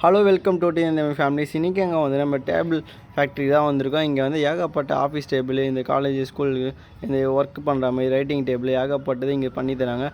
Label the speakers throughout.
Speaker 1: Hello welcome to இந்த families. இன்றைக்கி அங்கே வந்து நம்ம டேபிள் ஃபேக்ட்ரி தான் வந்திருக்கோம். இங்கே வந்து ஏகப்பட்ட ஆஃபீஸ் டேபிள், இந்த காலேஜ் ஸ்கூலுக்கு இந்த ஒர்க் பண்ணுற மாதிரி ரைட்டிங் டேபிள் ஏகப்பட்டது இங்கே பண்ணி தராங்க.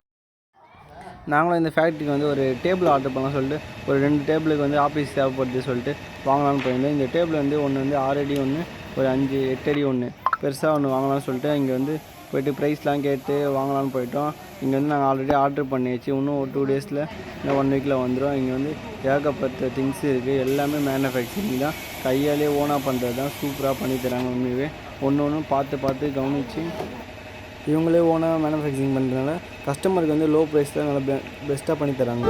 Speaker 1: நாங்களும் இந்த ஃபேக்ட்ரிக்கு வந்து ஒரு டேபிள் ஆர்டர் பண்ணலாம் சொல்லிட்டு ஒரு 2 டேபிளுக்கு வந்து ஆஃபீஸ் தேவைப்படுது சொல்லிட்டு வாங்கலாம்னு போயிருந்தோம். இந்த டேபிள் வந்து ஒன்று வந்து 6 அடி ஒன்று, ஒரு 5-8 அடி ஒன்று பெருசாக ஒன்று வாங்கலாம்னு சொல்லிட்டு இங்கே வந்து போய்ட்டு ப்ரைஸ்லாம் கேட்டு வாங்கலான்னு போயிட்டோம். இங்கே வந்து நாங்கள் ஆல்ரெடி ஆர்டர் பண்ணியாச்சு. இன்னும் ஒரு 2 டேஸில் இல்லை 1 வீக்கில் வந்துடும். இங்கே வந்து ஏகப்பட்ட திங்ஸ் இருக்குது. எல்லாமே மேனுஃபேக்சரிங் தான், கையாலே ஓனாக பண்ணுறது தான். சூப்பராக பண்ணி தராங்க. உண்மையாகவே ஒன்று பார்த்து கவனித்து இவங்களே ஓனாக மேனுஃபேக்சரிங் பண்ணுறதுனால கஸ்டமருக்கு வந்து லோ ப்ரைஸில் நல்லா பெஸ்ட்டாக பண்ணி தராங்க.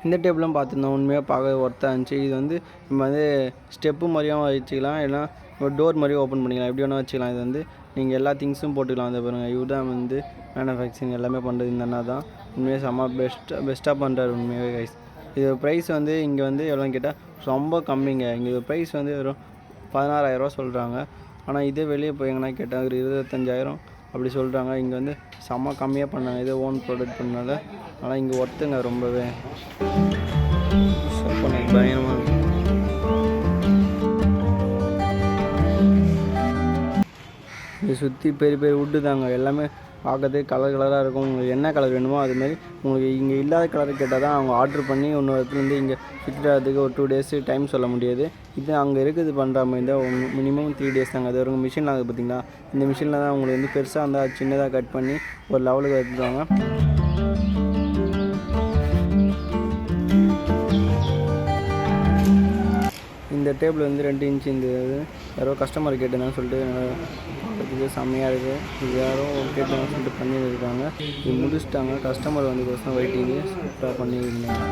Speaker 1: இந்த டேபிளும் பார்த்துருந்தோம். உண்மையாக பார்க்க ஒர்த்தாக இருந்துச்சு. இது வந்து நம்ம வந்து ஸ்டெப்பு மாதிரியும் வச்சுக்கலாம், இல்லைனா ஒரு டோர் மாதிரியும் ஓப்பன் பண்ணிக்கலாம், எப்படி வேணால் வச்சுக்கலாம். இது வந்து நீங்கள் எல்லா திங்ஸும் போட்டுக்கலாம். அதை பாருங்கள், இவர் தான் வந்து மேனுஃபேக்சரிங் எல்லாமே பண்ணுறது இந்த அண்ணா தான். உண்மையாக செம்ம பெஸ்ட்டாக பண்ணுறாரு உண்மையாகவே கைஸ். இது ப்ரைஸ் வந்து இங்கே வந்து எவ்வளோன்னு கேட்டால் ரொம்ப கம்மிங்க. இங்கே ப்ரைஸ் வந்து வெறும் 16,000 சொல்கிறாங்க. ஆனால் இதே வெளியே போய் எங்கன்னா கேட்டால் ஒரு 25,000 அப்படி சொல்கிறாங்க. இங்கே வந்து செம்ம கம்மியாக பண்ணாங்க, இதே ஓன் ப்ராடக்ட் பண்ணனால. ஆனால் இங்கே ஒர்த்துங்க ரொம்பவே பயங்கரமாக. இங்கே சுற்றி பெரிய வுட்டு தாங்க. எல்லாமே பார்க்கறதுக்கு கலராக இருக்கும். உங்களுக்கு என்ன கலர் வேணுமோ அதுமாரி. உங்களுக்கு இங்கே இல்லாத கலர் கேட்டால் தான் அவங்க ஆர்டர் பண்ணி இன்னொரு இடத்துலேருந்து இங்கே ஃபிட் ஆகிறதுக்கு ஒரு 2 days டைம் சொல்ல முடியாது. இது அங்கே இருக்குது பண்ணுற மாதிரி தான் மினிமம் 3 days தாங்க. அது ஒரு மிஷினில் ஆகுது பார்த்திங்களா, இந்த மிஷினில் தான் உங்களுக்கு வந்து பெருசாக இருந்தால் சின்னதாக கட் பண்ணி ஒரு லெவலுக்கு எடுத்துருவாங்க. இந்த டேபிள் வந்து 2 இன்ச். இந்த யாரோ கஸ்டமர் கேட்டுருந்தான்னு சொல்லிட்டு பார்க்குறதுக்கு செம்மையாக இருக்குது. இது யாரோ கேட்டாங்கன்னு சொல்லிட்டு பண்ணியிருக்காங்க. இது முடிச்சுட்டாங்க. கஸ்டமர் வந்து கோசம் வெயிட்டிங்கு சூப்பராக பண்ணியிருந்தாங்க.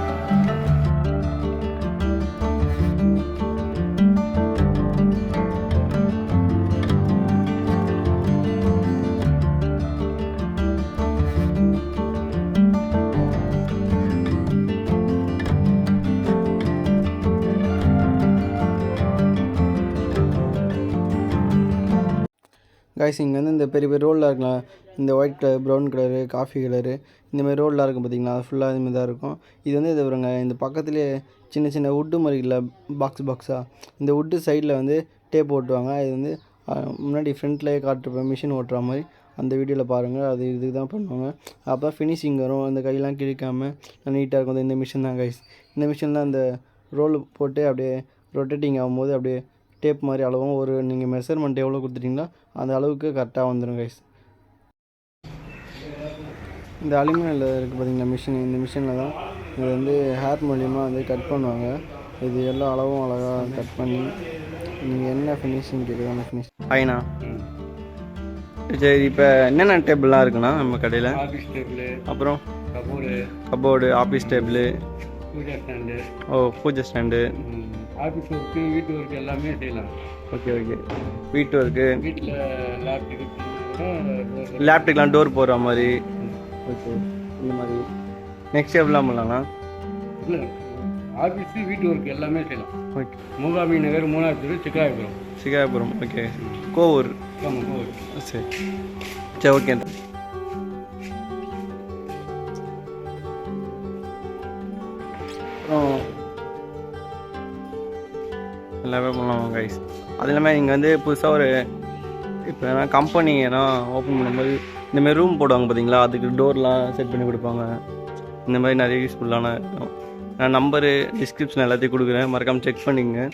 Speaker 1: கைஸ், இங்கே வந்து இந்த பெரிய ரோல்லாம் இருக்கலாம், இந்த white colour, brown colour, coffee colour, இந்தமாதிரி ரோல்லாம் இருக்கும் பார்த்திங்களா, அது ஃபுல்லாக இதுமாதிரி தான் இருக்கும். இது வந்து இது வருங்க, இந்த பக்கத்துலேயே சின்ன வுட்டு மாதிரி இல்லை, பாக்ஸாக இந்த வுட்டு சைடில் வந்து டேப் ஓட்டுவாங்க. இது வந்து முன்னாடி ஃப்ரண்ட்லேயே காட்டுருப்பேன் மிஷின் ஓட்டுற மாதிரி, அந்த வீடியோவில் பாருங்கள். அது இதுக்கு தான் பண்ணுவாங்க. அப்போ ஃபினிஷிங் வரும், அந்த கையெல்லாம் கிழிக்காமல் நீட்டாக இருக்கும். இந்த மிஷின் தான் கைஸ். இந்த மிஷினில் அந்த ரோல் போட்டு அப்படியே ரொட்டேட்டிங் ஆகும்போது அப்படியே டேப் மாதிரி அளவும் ஒரு நீங்கள் மெஷர்மெண்ட் எவ்வளோ கொடுத்துட்டிங்களோ அந்த அளவுக்கு கரெக்டாக வந்துடும் கைஸ். இந்த அலுமினியில் இருக்குது பார்த்திங்களா மிஷின், இந்த மிஷினில் தான் இது வந்து ஹேர் மூலியமாக வந்து கட் பண்ணுவாங்க. இது எல்லா அளவும் அழகாக கட் பண்ணி நீங்கள் என்ன ஃபினிஷிங் கேட்குறோம் அந்த ஃபினிஷிங் ஆயினா. சரி, இப்போ என்னென்ன டேபிள்லாம் இருக்குண்ணா நம்ம கடையில்?
Speaker 2: ஆஃபீஸ் டேபிள்,
Speaker 1: அப்புறம்
Speaker 2: cupboard,
Speaker 1: office table,
Speaker 2: puja stand,
Speaker 1: பூஜை ஸ்டாண்டு,
Speaker 2: ஆஃபீஸ் ஒர்க்கு, வீட்டு ஒர்க்கு எல்லாமே செய்யலாம்.
Speaker 1: ஓகே வீட்டு ஒர்க்கு,
Speaker 2: வீட்டில்
Speaker 1: லேப்டாப்லாம் டோர் போடுற மாதிரி. ஓகே, இந்த மாதிரி நெக்ஸ்ட் டேபிள்லாம் பண்ணலாம்ண்ணா.
Speaker 2: இல்லை, ஆஃபீஸு வீட்டு ஒர்க்கு எல்லாமே செய்யலாம்.
Speaker 1: ஓகே,
Speaker 2: மூகாமி நகர், 3வது தெரு,
Speaker 1: சிகாயபுரம். ஓகே, கோவூர்.
Speaker 2: ஆமாம், கோவூர்.
Speaker 1: சரி ஓகே. அப்புறம் எல்லாமே பண்ணலாம் கைஸ். அது இல்லாமல் இங்கே வந்து புதுசாக ஒரு இப்போ ஏன்னா கம்பெனி ஏன்னா ஓப்பன் பண்ணும்போது இந்தமாதிரி ரூம் போடுவாங்க பார்த்தீங்களா, அதுக்கு டோர்லாம் செட் பண்ணி கொடுப்பாங்க. இந்த மாதிரி நிறைய யூஸ்ஃபுல்லான நான் நம்பரு டிஸ்கிரிப்ஷன் எல்லாத்தையும் கொடுக்குறேன், மறக்காமல் செக் பண்ணிக்கங்க.